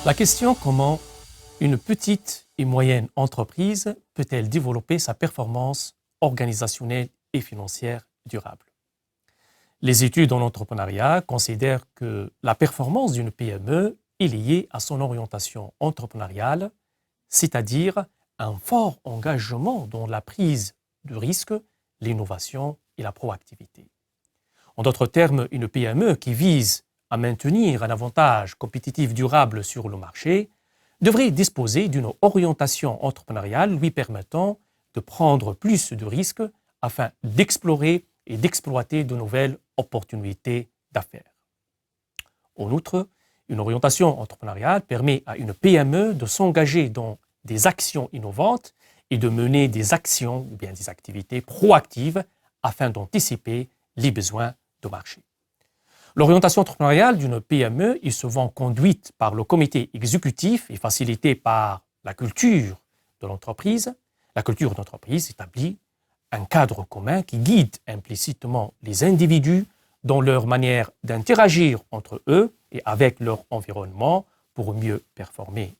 La question comment une petite et moyenne entreprise peut-elle développer sa performance organisationnelle et financière durable? Les études en entrepreneuriat considèrent que la performance d'une PME est liée à son orientation entrepreneuriale, c'est-à-dire un fort engagement dans la prise de risque, l'innovation et la proactivité. En d'autres termes, une PME qui vise à maintenir un avantage compétitif durable sur le marché devrait disposer d'une orientation entrepreneuriale lui permettant de prendre plus de risques afin d'explorer et d'exploiter de nouvelles opportunités d'affaires. En outre, une orientation entrepreneuriale permet à une PME de s'engager dans des actions innovantes et de mener des actions ou bien des activités proactives afin d'anticiper les besoins de marché. L'orientation entrepreneuriale d'une PME est souvent conduite par le comité exécutif et facilitée par la culture de l'entreprise. La culture d'entreprise établit un cadre commun qui guide implicitement les individus dans leur manière d'interagir entre eux et avec leur environnement pour mieux performer.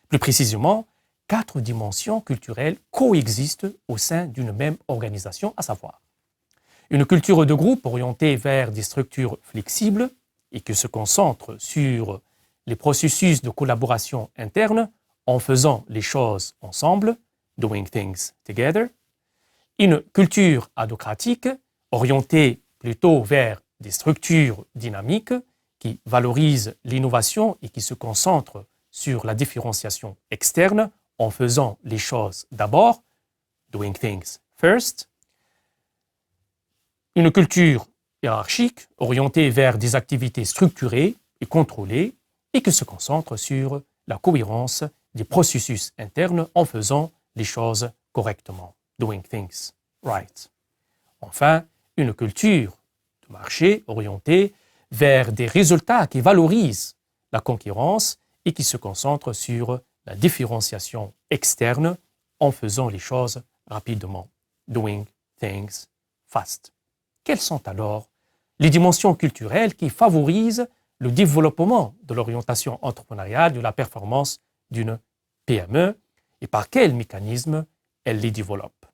Plus précisément, 4 dimensions culturelles coexistent au sein d'une même organisation, à savoir une culture de groupe orientée vers des structures flexibles et qui se concentre sur les processus de collaboration interne en faisant les choses ensemble, doing things together. Une culture adhocratique orientée plutôt vers des structures dynamiques qui valorisent l'innovation et qui se concentrent sur la différenciation externe en faisant les choses d'abord, doing things first. Une culture hiérarchique orientée vers des activités structurées et contrôlées et qui se concentre sur la cohérence des processus internes en faisant les choses correctement, doing things right. Enfin, une culture de marché orientée vers des résultats qui valorisent la concurrence et qui se concentre sur la différenciation externe en faisant les choses rapidement, doing things fast. Quelles sont alors les dimensions culturelles qui favorisent le développement de l'orientation entrepreneuriale de la performance d'une PME et par quels mécanismes elle les développe?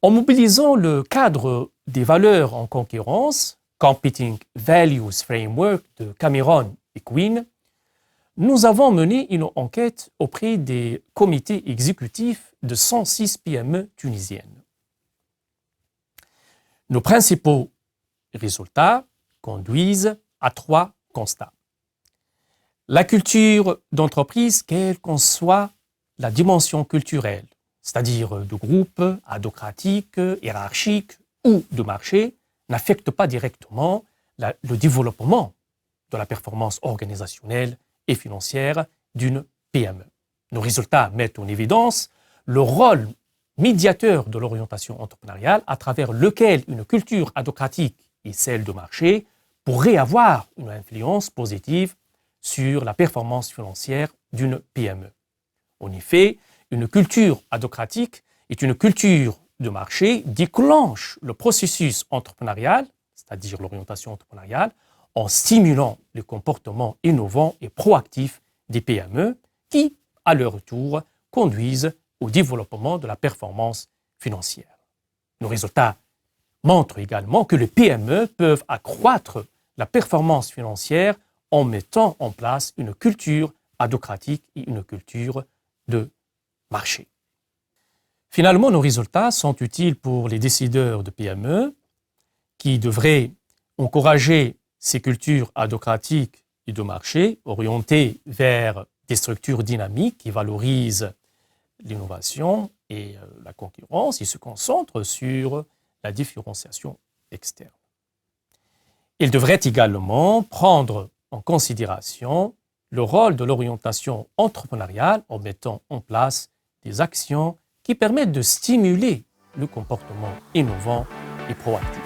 En mobilisant le cadre des valeurs en concurrence, Competing Values Framework de Cameron et Quinn, nous avons mené une enquête auprès des comités exécutifs de 106 PME tunisiennes. Nos principaux résultats conduisent à 3 constats. La culture d'entreprise, quelle qu'en soit la dimension culturelle, c'est-à-dire de groupe, adhocratique, hiérarchique ou de marché, n'affecte pas directement le développement de la performance organisationnelle et financière d'une PME. Nos résultats mettent en évidence le rôle médiateur de l'orientation entrepreneuriale à travers lequel une culture adhocratique et celle de marché pourraient avoir une influence positive sur la performance financière d'une PME. En effet, une culture adhocratique est une culture de marché déclenche le processus entrepreneurial, c'est-à-dire l'orientation entrepreneuriale, en stimulant le comportement innovant et proactif des PME qui, à leur tour, conduisent au développement de la performance financière. Nos résultats montrent également que les PME peuvent accroître la performance financière en mettant en place une culture adhocratique et une culture de marché. Finalement, nos résultats sont utiles pour les décideurs de PME qui devraient encourager ces cultures adhocratiques et de marché orientées vers des structures dynamiques qui valorisent l'innovation et la concurrence, ils se concentrent sur la différenciation externe. Ils devraient également prendre en considération le rôle de l'orientation entrepreneuriale en mettant en place des actions qui permettent de stimuler le comportement innovant et proactif.